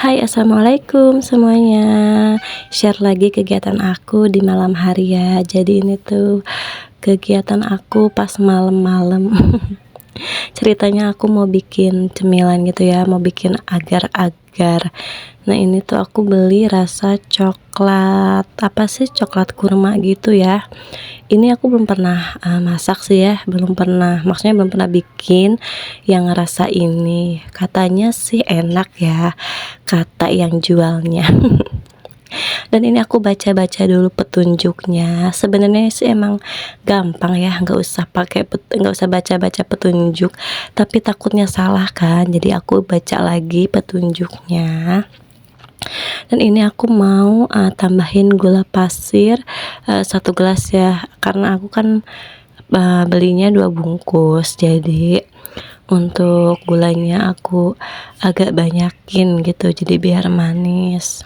Hai, assalamualaikum semuanya. Share lagi kegiatan aku di malam hari ya. Jadi ini tuh kegiatan aku pas malam-malam. Ceritanya aku mau bikin cemilan gitu ya, mau bikin agar-agar. Nah ini tuh aku beli rasa coklat, apa sih, coklat kurma gitu ya. Ini aku belum pernah masak sih ya, belum pernah, maksudnya belum pernah bikin yang rasa ini. Katanya sih enak ya, kata yang jualnya. Dan ini aku baca-baca dulu petunjuknya. Sebenarnya sih emang gampang ya, nggak usah baca-baca petunjuk. Tapi takutnya salah kan, jadi aku baca lagi petunjuknya. Dan ini aku mau tambahin gula pasir 1 gelas ya, karena aku kan belinya 2 bungkus. Jadi untuk gulanya aku agak banyakin gitu, jadi biar manis.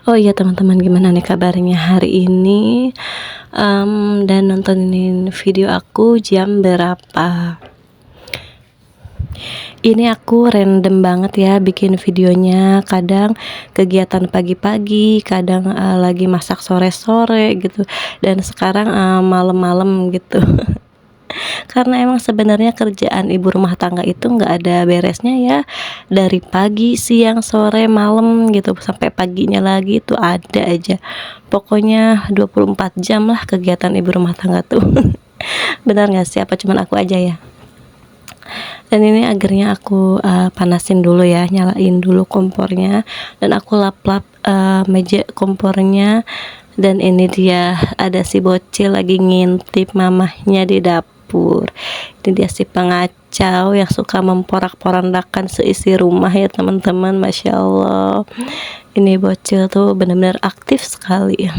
Oh iya teman-teman, gimana nih kabarnya hari ini? Dan nontonin video aku jam berapa? Ini aku random banget ya bikin videonya. Kadang kegiatan pagi-pagi, kadang lagi masak sore-sore gitu. Dan sekarang malam-malam gitu. Karena emang sebenarnya kerjaan ibu rumah tangga itu nggak ada beresnya ya, dari pagi, siang, sore, malam gitu, sampai paginya lagi itu ada aja. Pokoknya 24 jam lah kegiatan ibu rumah tangga tuh. Benar nggak sih, apa cuman aku aja ya? Dan ini agarnya aku panasin dulu ya, nyalain dulu kompornya, dan aku lap-lap meja kompornya. Dan ini dia, ada si bocil lagi ngintip mamahnya di dapur. Ini dia si pengacau yang suka memporak-porandakan seisi rumah ya teman-teman. Masya Allah, ini bocil tuh benar-benar aktif sekali ya.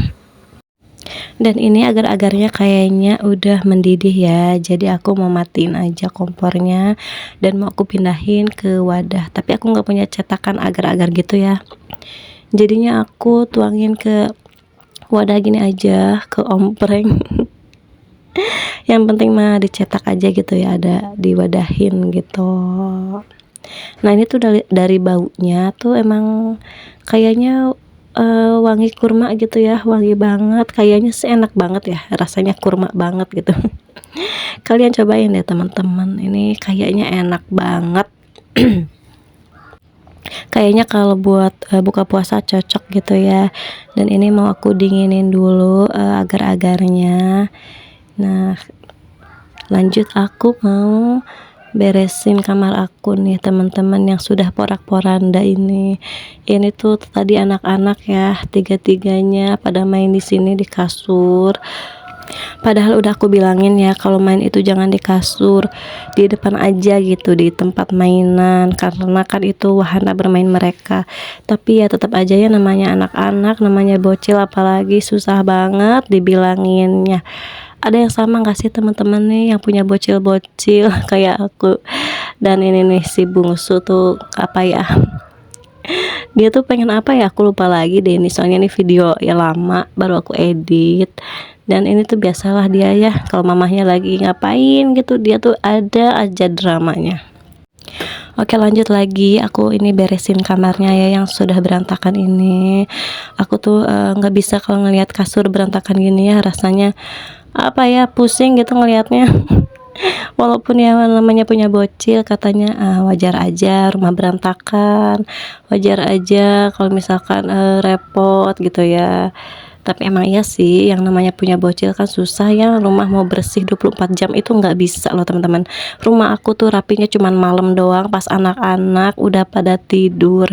Dan ini agar-agarnya kayaknya udah mendidih ya, jadi aku mau matiin aja kompornya dan mau aku pindahin ke wadah. Tapi aku nggak punya cetakan agar-agar gitu ya, jadinya aku tuangin ke wadah gini aja, ke ompreng. Yang penting mah dicetak aja gitu ya, ada diwadahin gitu. Nah ini tuh dari baunya tuh emang kayaknya wangi kurma gitu ya, wangi banget, kayaknya sih enak banget ya, rasanya kurma banget gitu. Kalian cobain deh teman-teman, ini kayaknya enak banget. Kayaknya kalau buat buka puasa cocok gitu ya. Dan ini mau aku dinginin dulu agar-agarnya. Nah lanjut, aku mau beresin kamar aku nih teman-teman yang sudah porak-poranda ini. Ini tuh tadi anak-anak ya, tiga-tiganya pada main di sini di kasur. Padahal udah aku bilangin ya, kalau main itu jangan di kasur, di depan aja gitu, di tempat mainan, karena kan itu wahana bermain mereka. Tapi ya tetap aja ya, namanya anak-anak, namanya bocil, apalagi susah banget dibilanginnya. Ada yang sama gak sih teman-teman nih yang punya bocil-bocil kayak aku? Dan ini nih si bungsu tuh apa ya, dia tuh pengen apa ya, aku lupa lagi deh ini, soalnya ini video ya lama baru aku edit. Dan ini tuh biasalah dia ya, kalau mamahnya lagi ngapain gitu, dia tuh ada aja dramanya. Oke lanjut lagi, aku ini beresin kamarnya ya yang sudah berantakan ini. Aku tuh nggak bisa kalau ngelihat kasur berantakan gini ya, rasanya apa ya, pusing gitu ngelihatnya. Walaupun ya namanya punya bocil, katanya wajar aja rumah berantakan, wajar aja kalau misalkan repot gitu ya. Tapi emang iya sih, yang namanya punya bocil kan susah ya, rumah mau bersih 24 jam itu nggak bisa loh teman-teman. Rumah aku tuh rapinya cuman malam doang pas anak-anak udah pada tidur.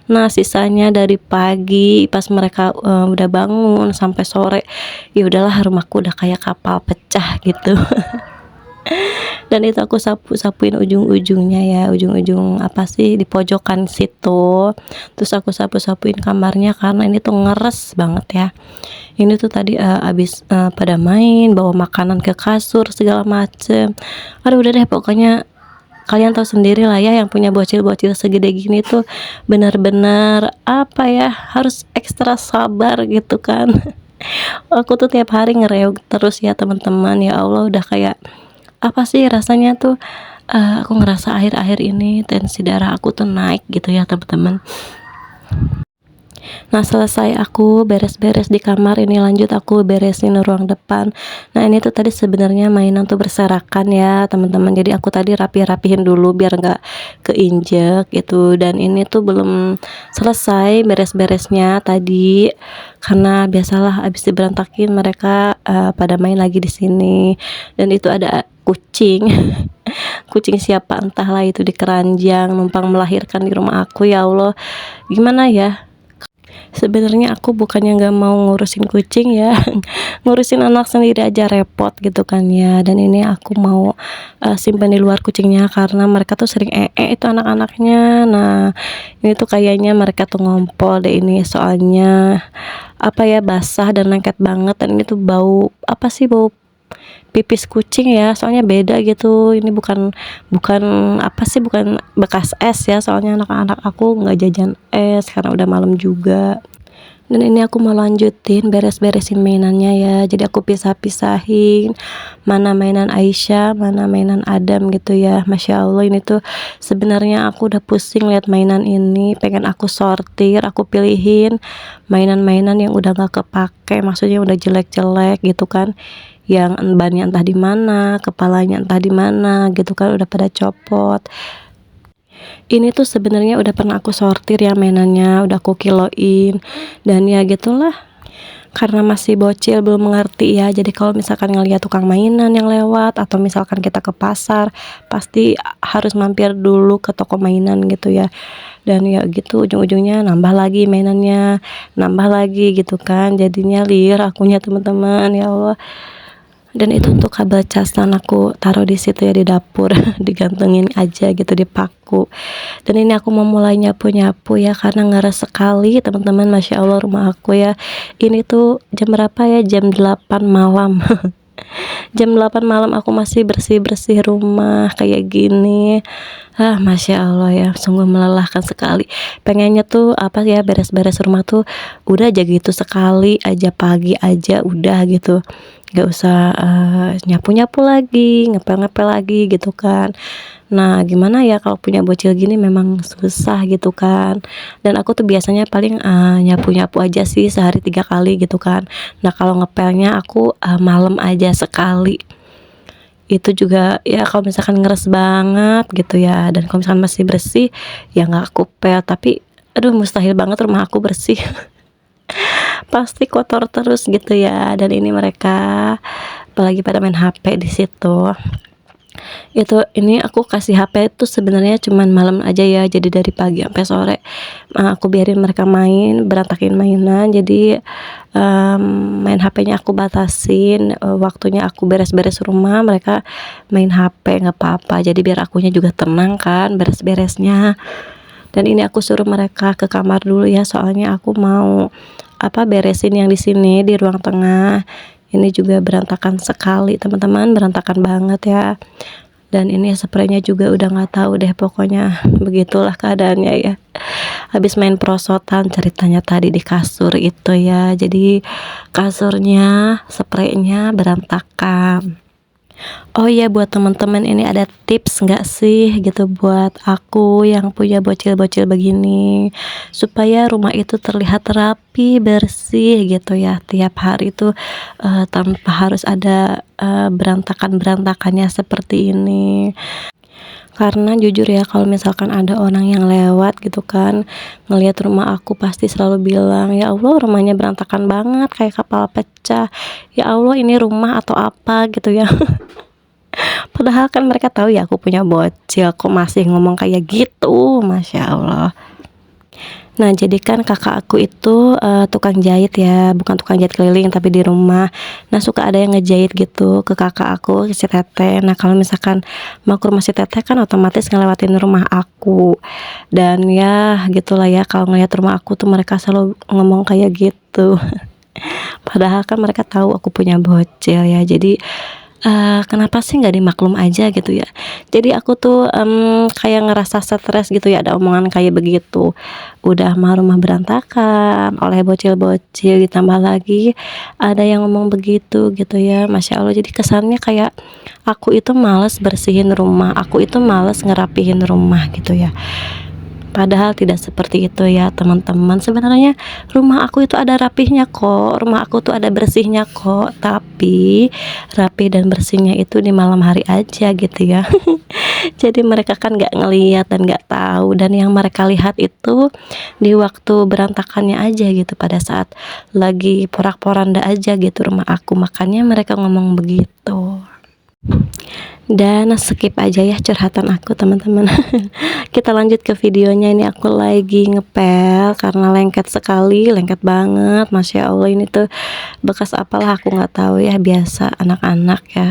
Nah sisanya dari pagi pas mereka udah bangun sampai sore, ya udahlah, rumahku udah kayak kapal pecah gitu. Dan itu aku sapuin ujung-ujungnya ya, ujung-ujung apa sih, di pojokan situ. Terus aku sapuin kamarnya karena ini tuh ngeres banget ya. Ini tuh tadi abis pada main, bawa makanan ke kasur segala macem. Aduh udah deh, pokoknya kalian tahu sendiri lah ya, yang punya bocil-bocil segede gini tuh benar-benar apa ya, harus ekstra sabar gitu kan. Aku tuh tiap hari ngereog terus ya teman-teman, ya Allah udah kayak apa sih rasanya tuh Aku ngerasa akhir-akhir ini tensi darah aku tuh naik gitu ya teman-teman. Nah, selesai aku beres-beres di kamar, ini lanjut aku beresin ruang depan. Nah, ini tuh tadi sebenarnya mainan tuh berserakan ya teman-teman, jadi aku tadi rapi-rapihin dulu biar nggak keinjek gitu. Dan ini tuh belum selesai beres-beresnya tadi, karena biasalah abis diberantakin mereka pada main lagi di sini. Dan itu ada kucing kucing siapa entahlah itu di keranjang numpang melahirkan di rumah aku. Ya Allah, gimana ya, sebenarnya aku bukannya nggak mau ngurusin kucing ya, ngurusin anak sendiri aja repot gitu kan ya. Dan ini aku mau simpan di luar kucingnya karena mereka tuh sering itu anak-anaknya. Nah, ini tuh kayaknya mereka tuh ngompol deh ini, soalnya apa ya, basah dan lengket banget. Dan ini tuh bau apa sih, bau pipis kucing ya, soalnya beda gitu. Ini bukan bukan apa sih, bukan bekas es ya, soalnya anak-anak aku nggak jajan es karena udah malam juga. Dan ini aku mau lanjutin beres-beresin mainannya ya, jadi aku pisah-pisahin mana mainan Aisyah, mana mainan Adam gitu ya. Masya Allah, ini tuh sebenarnya aku udah pusing lihat mainan ini, pengen aku sortir, aku pilihin mainan-mainan yang udah gak kepake, maksudnya udah jelek-jelek gitu kan, yang bannya entah di mana, kepalanya entah di mana gitu kan, udah pada copot. Ini tuh sebenarnya udah pernah aku sortir ya mainannya, udah aku kiloin. Dan ya gitulah, karena masih bocil belum mengerti ya, jadi kalau misalkan ngeliat tukang mainan yang lewat atau misalkan kita ke pasar, pasti harus mampir dulu ke toko mainan gitu ya. Dan ya gitu, ujung-ujungnya nambah lagi mainannya, nambah lagi gitu kan, jadinya liar akunya teman-teman. Ya Allah. Dan itu untuk kabel casan aku taruh di situ ya, di dapur digantungin aja gitu di paku. Dan ini aku mau mulai nyapu-nyapu ya, karena ngeres sekali teman-teman. Masya Allah, rumah aku ya, ini tuh jam berapa ya, jam 8 malam jam 8 malam aku masih bersih-bersih rumah kayak gini. Masya Allah ya, sungguh melelahkan sekali. Pengennya tuh apa ya, beres-beres rumah tuh udah aja gitu, sekali aja pagi aja udah gitu, gak usah nyapu-nyapu lagi, ngepel-ngepel lagi gitu kan. Nah, gimana ya kalau punya bocil gini, memang susah gitu kan. Dan aku tuh biasanya paling nyapu-nyapu aja sih sehari 3 kali gitu kan. Nah, kalau ngepelnya aku malam aja sekali. Itu juga ya kalau misalkan ngeres banget gitu ya, dan kalau misalkan masih bersih ya nggak aku pel. Tapi aduh, mustahil banget rumah aku bersih. Pasti kotor terus gitu ya. Dan ini mereka apalagi pada main HP di situ. Ini aku kasih HP itu sebenarnya cuman malam aja ya, jadi dari pagi sampai sore aku biarin mereka main, berantakin mainan. Jadi main HP-nya aku batasin, waktunya aku beres-beres rumah, mereka main HP nggak apa-apa, jadi biar akunya juga tenang kan beres-beresnya. Dan ini aku suruh mereka ke kamar dulu ya, soalnya aku mau beresin yang di sini di ruang tengah. Ini juga berantakan sekali teman-teman, berantakan banget ya. Dan ini spraynya juga udah nggak tahu deh, pokoknya begitulah keadaannya ya. Habis main perosotan ceritanya tadi di kasur itu ya, jadi kasurnya, spraynya berantakan. Oh iya, buat teman-teman, ini ada tips nggak sih gitu buat aku yang punya bocil-bocil begini, supaya rumah itu terlihat rapi, bersih gitu ya tiap hari itu, tanpa harus ada berantakan-berantakannya seperti ini. Karena jujur ya, kalau misalkan ada orang yang lewat gitu kan, ngelihat rumah aku, pasti selalu bilang, "Ya Allah, rumahnya berantakan banget kayak kapal pecah. Ya Allah, ini rumah atau apa?" gitu ya. Padahal kan mereka tahu ya aku punya bocil, kok masih ngomong kayak gitu, Masya Allah. Nah, jadi kan kakak aku itu tukang jahit ya, bukan tukang jahit keliling tapi di rumah. Nah, suka ada yang ngejahit gitu ke kakak aku, ke si Teteh. Nah, kalau misalkan mau ke rumah si Teteh kan otomatis ngelewatin rumah aku. Dan ya gitulah ya, kalau ngeliat rumah aku tuh mereka selalu ngomong kayak gitu. Padahal kan mereka tahu aku punya bocil ya. Jadi kenapa sih nggak dimaklum aja gitu ya. Jadi aku tuh, kayak ngerasa stres gitu ya ada omongan kayak begitu. Udah mah rumah berantakan oleh bocil-bocil ditambah lagi ada yang ngomong begitu gitu ya, Masya Allah. Jadi kesannya kayak aku itu males bersihin rumah, aku itu males ngerapihin rumah gitu ya. Padahal tidak seperti itu ya teman-teman. Sebenarnya rumah aku itu ada rapihnya kok, rumah aku tuh ada bersihnya kok. Tapi rapi dan bersihnya itu di malam hari aja gitu ya. Jadi mereka kan nggak ngeliat dan nggak tahu, dan yang mereka lihat itu di waktu berantakannya aja gitu, pada saat lagi porak-poranda aja gitu rumah aku. Makanya mereka ngomong begitu. Dan skip aja ya curhatan aku teman-teman. Kita lanjut ke videonya. Ini aku lagi ngepel karena lengket sekali, lengket banget, Masya Allah. Ini tuh bekas apalah aku nggak tahu ya, biasa anak-anak ya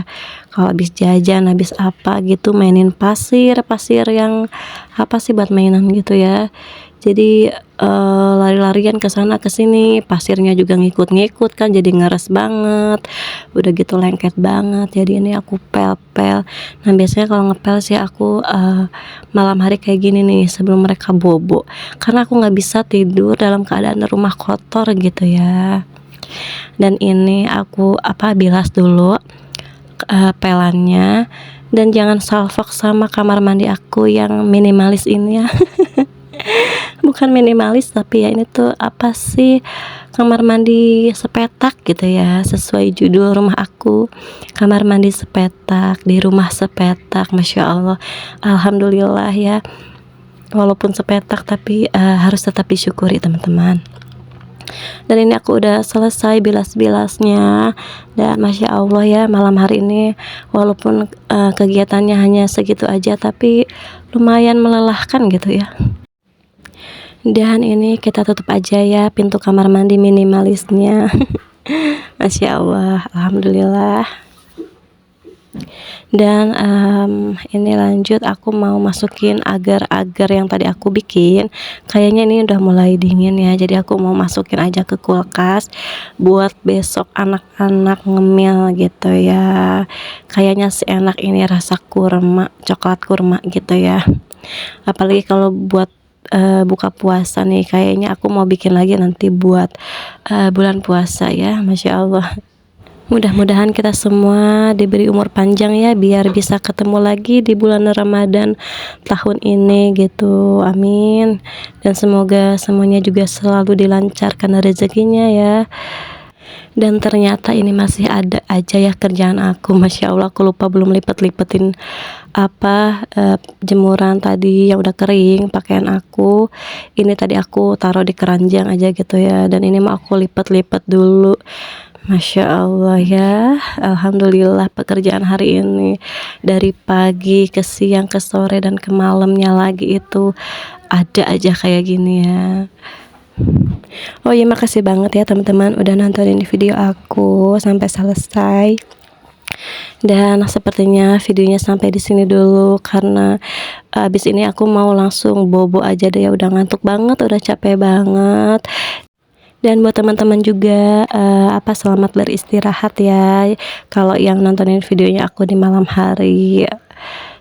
kalau habis jajan, habis apa gitu mainin pasir yang apa sih buat mainan gitu ya. Jadi lari-larian ke sana ke sini, pasirnya juga ngikut-ngikut kan, jadi ngeres banget, udah gitu lengket banget. Jadi ini aku pel-pel. Nah biasanya kalau ngepel sih aku malam hari kayak gini nih sebelum mereka bobo, karena aku nggak bisa tidur dalam keadaan rumah kotor gitu ya. Dan ini aku bilas dulu pelannya, dan jangan salfok sama kamar mandi aku yang minimalis ini ya. Bukan minimalis tapi ya ini tuh apa sih, kamar mandi sepetak gitu ya, sesuai judul rumah aku, kamar mandi sepetak di rumah sepetak. Masya Allah, alhamdulillah ya, walaupun sepetak tapi harus tetap disyukuri teman-teman. Dan ini aku udah selesai bilas-bilasnya, dan Masya Allah ya, malam hari ini walaupun kegiatannya hanya segitu aja tapi lumayan melelahkan gitu ya. Dan ini kita tutup aja ya pintu kamar mandi minimalisnya. Masya Allah, alhamdulillah. Dan ini lanjut, aku mau masukin agar-agar yang tadi aku bikin. Kayaknya ini udah mulai dingin ya, jadi aku mau masukin aja ke kulkas buat besok anak-anak ngemil gitu ya. Kayaknya seenak ini rasa kurma, coklat kurma gitu ya. Apalagi kalau buat buka puasa nih, kayaknya aku mau bikin lagi nanti buat bulan puasa ya. Masya Allah, mudah-mudahan kita semua diberi umur panjang ya, biar bisa ketemu lagi di bulan Ramadan tahun ini gitu, amin. Dan semoga semuanya juga selalu dilancarkan rezekinya ya. Dan ternyata ini masih ada aja ya kerjaan aku, Masya Allah. Aku lupa belum lipet-lipetin jemuran tadi yang udah kering, pakaian aku. Ini tadi aku taruh di keranjang aja gitu ya, dan ini mau aku lipet-lipet dulu. Masya Allah ya, alhamdulillah pekerjaan hari ini dari pagi ke siang ke sore dan ke malamnya lagi itu ada aja kayak gini ya. Oh iya, makasih banget ya teman-teman udah nontonin video aku sampai selesai. Dan sepertinya videonya sampai di sini dulu, karena abis ini aku mau langsung bobo aja deh ya, udah ngantuk banget, udah capek banget. Dan buat teman-teman juga selamat beristirahat ya, kalau yang nontonin videonya aku di malam hari.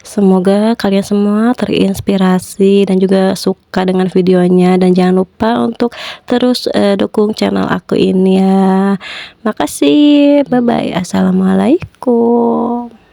Semoga kalian semua terinspirasi dan juga suka dengan videonya, dan jangan lupa untuk terus dukung channel aku ini ya. Makasih, bye bye, assalamualaikum.